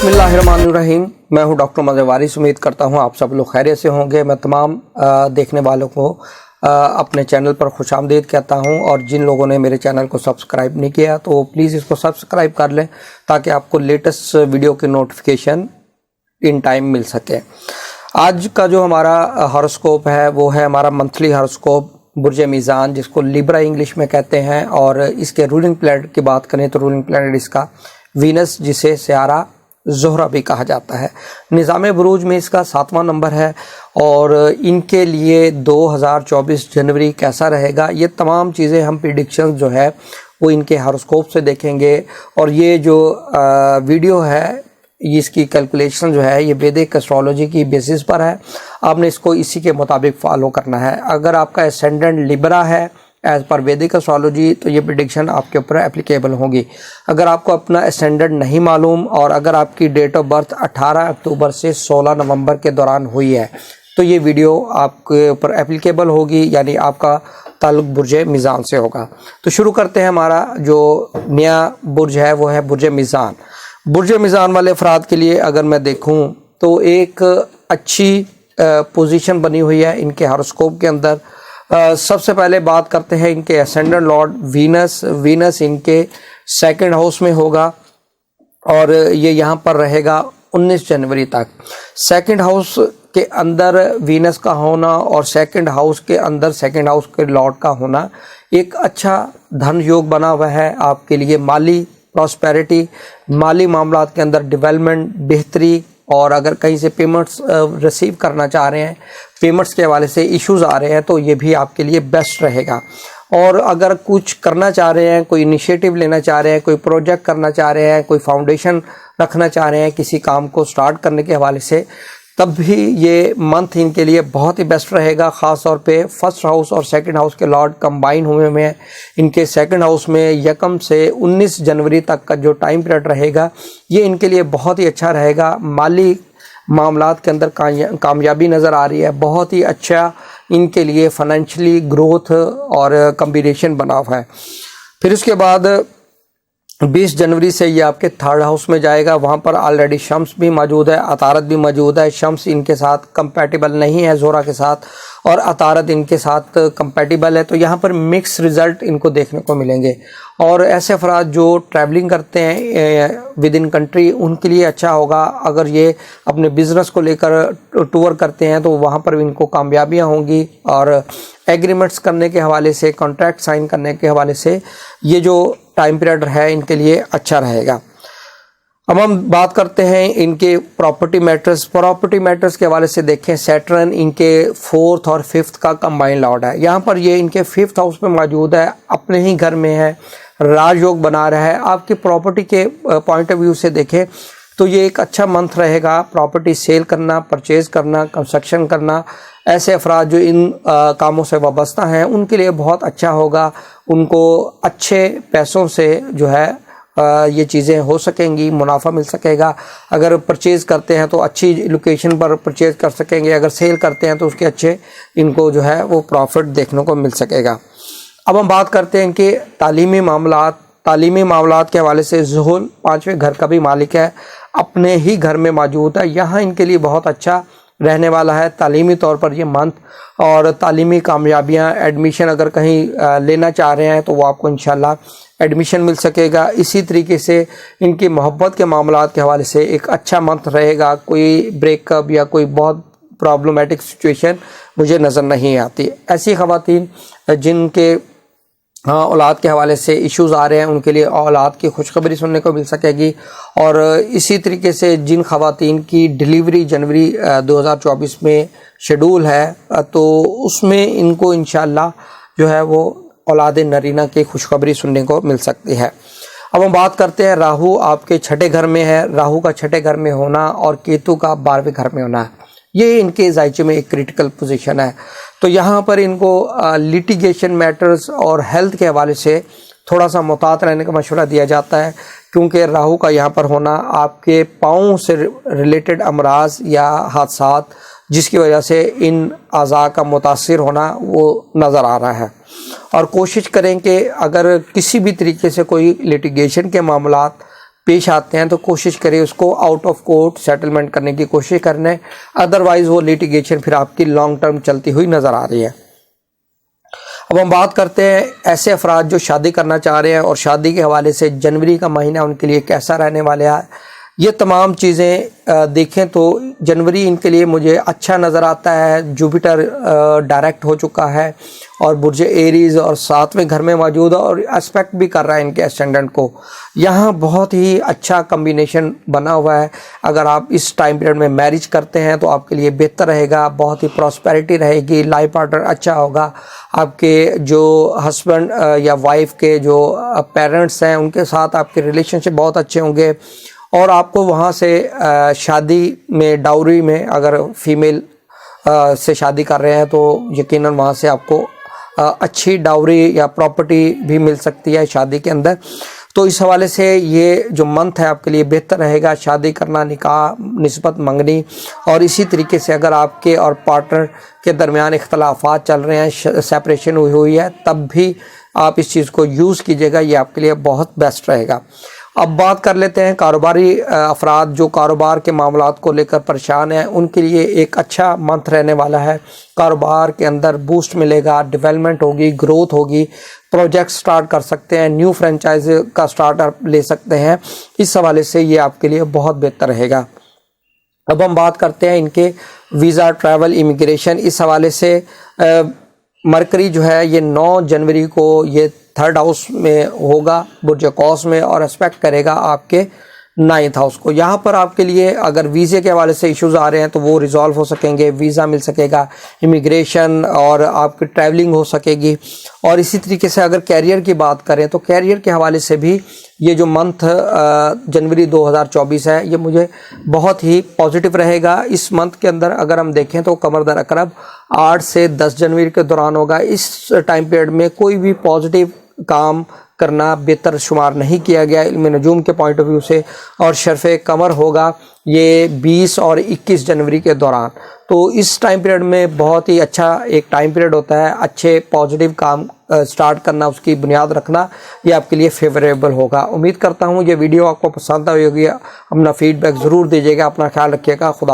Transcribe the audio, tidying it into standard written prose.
बिस्मिल्लाहिर्रहमानिर्रहीम। मैं हूं डॉक्टर मज़हर वारिस। उम्मीद करता हूं आप सब लोग खैरियत से होंगे। मैं तमाम देखने वालों को अपने चैनल पर खुशामदीद कहता हूं, और जिन लोगों ने मेरे चैनल को सब्सक्राइब नहीं किया तो प्लीज़ इसको सब्सक्राइब कर लें ताकि आपको लेटेस्ट वीडियो की नोटिफिकेशन इन टाइम मिल सके। आज का जो हमारा हॉरोस्कोप है वो है हमारा मंथली हॉरोस्कोप बुर्ज मीज़ान, जिसको लिब्रा इंग्लिश में कहते हैं। और इसके रूलिंग प्लैनेट की बात करें तो रूलिंग प्लैनेट इसका वीनस, जिसे सियारा ज़ोहरा भी कहा जाता है। निज़ाम बुरूज में इसका 7वां नंबर है। और इनके लिए 2024 जनवरी कैसा रहेगा, ये तमाम चीज़ें हम प्रिडिक्शन जो है वो इनके हॉरोस्कोप से देखेंगे। और ये जो वीडियो है इसकी कैलकुलेशन जो है ये वैदिक एस्ट्रोलॉजी की बेसिस पर है। आपने इसको इसी के मुताबिक फॉलो करना है। अगर आपका एसेंडेंट लिब्रा है एज पर वैदिक एस्ट्रोलॉजी तो ये प्रिडिक्शन आपके ऊपर एप्लीकेबल होगी। अगर आपको अपना एसेंडेंट नहीं मालूम और अगर आपकी डेट ऑफ बर्थ 18 अक्टूबर से 16 नवंबर के दौरान हुई है तो ये वीडियो आपके ऊपर एप्लीकेबल होगी, यानी आपका ताल्लुक बुर्ज मीज़ान से होगा। तो शुरू करते हैं। हमारा जो नया बुर्ज है वो है बुर्ज मीज़ान। बुर्ज मीज़ान वाले अफराद के लिए अगर मैं देखूं तो एक अच्छी पोजीशन बनी हुई है इनके हॉरोस्कोप के अंदर। सबसे पहले बात करते हैं इनके एसेंडेंट लॉर्ड वीनस। वीनस इनके सेकंड हाउस में होगा और ये यहाँ पर रहेगा 19 जनवरी तक। सेकंड हाउस के अंदर वीनस का होना और सेकंड हाउस के अंदर सेकंड हाउस के लॉर्ड का होना एक अच्छा धन योग बना हुआ है आपके लिए। माली प्रॉस्पेरिटी, माली मामलात के अंदर डेवलपमेंट, बेहतरी। और अगर कहीं से पेमेंट्स रिसीव करना चाह रहे हैं, पेमेंट्स के हवाले से इश्यूज आ रहे हैं तो ये भी आपके लिए बेस्ट रहेगा। और अगर कुछ करना चाह रहे हैं, कोई इनिशिएटिव लेना चाह रहे हैं, कोई प्रोजेक्ट करना चाह रहे हैं, कोई फाउंडेशन रखना चाह रहे हैं किसी काम को स्टार्ट करने के हवाले से, तब भी ये मंथ इनके लिए बहुत ही बेस्ट रहेगा। ख़ास तौर पे फर्स्ट हाउस और सेकंड हाउस के लॉर्ड कंबाइन हुए में इनके सेकंड हाउस में यकम से 19 जनवरी तक का जो टाइम पीरियड रहेगा ये इनके लिए बहुत ही अच्छा रहेगा। माली मामलात के अंदर कामयाबी नज़र आ रही है। बहुत ही अच्छा इनके लिए फाइनेंशियली ग्रोथ और कम्बिनेशन बना हुआ है। फिर उसके बाद 20 जनवरी से ये आपके थर्ड हाउस में जाएगा। वहाँ पर ऑलरेडी शम्स भी मौजूद है, अतारत भी मौजूद है। शम्स इनके साथ कंपैटिबल नहीं है ज़ोहरा के साथ, और अतारत इनके साथ कंपैटिबल है। तो यहाँ पर मिक्स रिज़ल्ट इनको देखने को मिलेंगे। और ऐसे अफराद जो ट्रैवलिंग करते हैं विद इन कंट्री उनके लिए अच्छा होगा। अगर ये अपने बिज़नेस को लेकर टूर करते हैं तो वहाँ पर इनको कामयाबियाँ होंगी। और एग्रीमेंट्स करने के हवाले से, कॉन्ट्रैक्ट साइन करने के हवाले से ये जो टाइम पीरियड है इनके लिए अच्छा रहेगा। अब हम बात करते हैं इनके प्रॉपर्टी मैटर्स। प्रॉपर्टी मैटर्स के हवाले से देखें, सैटर्न इनके 4th और 5th का कंबाइन लॉर्ड है। यहाँ पर ये इनके 5th हाउस में मौजूद है, अपने ही घर में है, राजयोग बना रहा है। आपकी प्रॉपर्टी के पॉइंट ऑफ व्यू से देखें तो ये एक अच्छा मंथ रहेगा। प्रॉपर्टी सेल करना, परचेज करना, कंस्ट्रक्शन करना, ऐसे अफराद जो इन कामों से वाबस्ता हैं उनके लिए बहुत अच्छा होगा। उनको अच्छे पैसों से जो है ये चीज़ें हो सकेंगी, मुनाफा मिल सकेगा। अगर परचेज करते हैं तो अच्छी लोकेशन पर परचेज कर सकेंगे, अगर सेल करते हैं तो उसके अच्छे इनको जो है वो प्रॉफिट देखने को मिल सकेगा। अब हम बात करते हैं इनके तालीमी मामलात। तालीमी मामलात के हवाले से ज़ुहुल 5वें घर का भी मालिक है, अपने ही घर में मौजूद है। यहाँ इनके लिए बहुत अच्छा रहने वाला है तालीमी तौर पर ये मंथ। और तालीमी कामयाबियाँ, एडमिशन अगर कहीं लेना चाह रहे हैं तो वो आपको इंशाल्लाह एडमिशन मिल सकेगा। इसी तरीके से इनकी मोहब्बत के मामलात के हवाले से एक अच्छा मंथ रहेगा। कोई ब्रेकअप या कोई बहुत प्रॉब्लमेटिक सिचुएशन मुझे नज़र नहीं आती। ऐसी ख़वातीन जिनके औलाद के हवाले से इश्यूज़ आ रहे हैं उनके लिए औलाद की खुशखबरी सुनने को मिल सकेगी। और इसी तरीके से जिन ख़वातीन की डिलीवरी जनवरी 2024 में शेड्यूल है तो उसमें इनको इंशाल्लाह जो है वो औलाद नरीना की खुशखबरी सुनने को मिल सकती है। अब हम बात करते हैं, राहु आपके 6ठे घर में है। राहु का 6ठे घर में होना और केतु का 12वें घर में होना, ये इनके जायचे में एक क्रिटिकल पोजीशन है। तो यहाँ पर इनको लिटिगेशन मैटर्स और हेल्थ के हवाले से थोड़ा सा मुहतात रहने का मशवरा दिया जाता है, क्योंकि राहु का यहाँ पर होना आपके पाँव से रिलेटेड अमराज या हादसात जिसकी वजह से इन अज़ा का मुतासिर होना वो नज़र आ रहा है। और कोशिश करें कि अगर किसी भी तरीके से कोई लिटिगेशन के मामलात پیش آتے ہیں تو کوشش کریں اس کو آؤٹ آف کورٹ سیٹلمنٹ کرنے کی کوشش کرنا ہے، ادروائز وہ لیٹیگیشن پھر آپ کی لانگ ٹرم چلتی ہوئی نظر آ رہی ہے۔ اب ہم بات کرتے ہیں ایسے افراد جو شادی کرنا چاہ رہے ہیں اور شادی کے حوالے سے جنوری کا مہینہ ان کے لیے کیسا رہنے والا ہے۔ یہ تمام چیزیں دیکھیں تو جنوری ان کے لیے مجھے اچھا نظر آتا ہے۔ جوپیٹر ڈائریکٹ ہو چکا ہے اور برج ایریز اور 7ویں گھر میں موجود ہے اور اسپیکٹ بھی کر رہا ہے ان کے اسٹینڈرڈ کو۔ یہاں بہت ہی اچھا کمبینیشن بنا ہوا ہے۔ اگر آپ اس ٹائم پیریڈ میں میرج کرتے ہیں تو آپ کے لیے بہتر رہے گا، بہت ہی پراسپیرٹی رہے گی، لائف پارٹنر اچھا ہوگا، آپ کے جو ہسبینڈ یا وائف کے جو پیرنٹس ہیں ان کے ساتھ آپ کے ریلیشن شپ بہت اچھے ہوں گے، اور آپ کو وہاں سے شادی میں ڈاوری میں اگر فیمیل سے شادی کر رہے ہیں تو یقیناً وہاں سے آپ کو اچھی ڈاوری یا پراپرٹی بھی مل سکتی ہے شادی کے اندر۔ تو اس حوالے سے یہ جو منتھ ہے آپ کے لیے بہتر رہے گا شادی کرنا، نکاح، نسبت منگنی، اور اسی طریقے سے اگر آپ کے اور پارٹنر کے درمیان اختلافات چل رہے ہیں، سیپریشن ہوئی ہے، تب بھی آپ اس چیز کو یوز کیجیے گا، یہ آپ کے لیے بہت بیسٹ رہے گا۔ اب بات کر لیتے ہیں کاروباری افراد جو کاروبار کے معاملات کو لے کر پریشان ہیں، ان کے لیے ایک اچھا منتھ رہنے والا ہے۔ کاروبار کے اندر بوسٹ ملے گا، ڈیولپمنٹ ہوگی، گروتھ ہوگی، پروجیکٹ سٹارٹ کر سکتے ہیں، نیو فرینچائز کا سٹارٹ لے سکتے ہیں۔ اس حوالے سے یہ آپ کے لیے بہت بہتر رہے گا۔ اب ہم بات کرتے ہیں ان کے ویزا، ٹریول، امیگریشن۔ اس حوالے سے مرکری جو ہے یہ 9 جنوری کو یہ 3rd ہاؤس میں ہوگا، برج قوس میں، اور اسپیکٹ کرے گا آپ کے 9th ہاؤس کو۔ یہاں پر آپ کے لیے اگر ویزے کے حوالے سے ایشوز آ رہے ہیں تو وہ ریزالو ہو سکیں گے، ویزا مل سکے گا، امیگریشن اور آپ کی ٹریولنگ ہو سکے گی۔ اور اسی طریقے سے اگر کیریئر کی بات کریں تو کیریئر کے حوالے سے بھی یہ جو منتھ جنوری 2024 ہے یہ مجھے بہت ہی پازیٹیو رہے گا۔ اس منتھ کے اندر اگر ہم دیکھیں تو قمر در عقرب 8 سے 10 جنوری کے دوران ہوگا۔ اس ٹائم پیریڈ میں کوئی بھی پازیٹیو کام کرنا بہتر شمار نہیں کیا گیا علم نجوم کے پوائنٹ آف ویو سے، اور شرف قمر ہوگا یہ 20 اور 21 جنوری کے دوران۔ تو اس ٹائم پیریڈ میں بہت ہی اچھا ایک ٹائم پیریڈ ہوتا ہے، اچھے پازیٹیو کام سٹارٹ کرنا، اس کی بنیاد رکھنا، یہ آپ کے لیے فیوریبل ہوگا۔ امید کرتا ہوں یہ ویڈیو آپ کو پسند آئی ہوگی۔ اپنا فیڈ بیک ضرور دیجیے گا، اپنا خیال رکھیے گا۔ خدا حافظ۔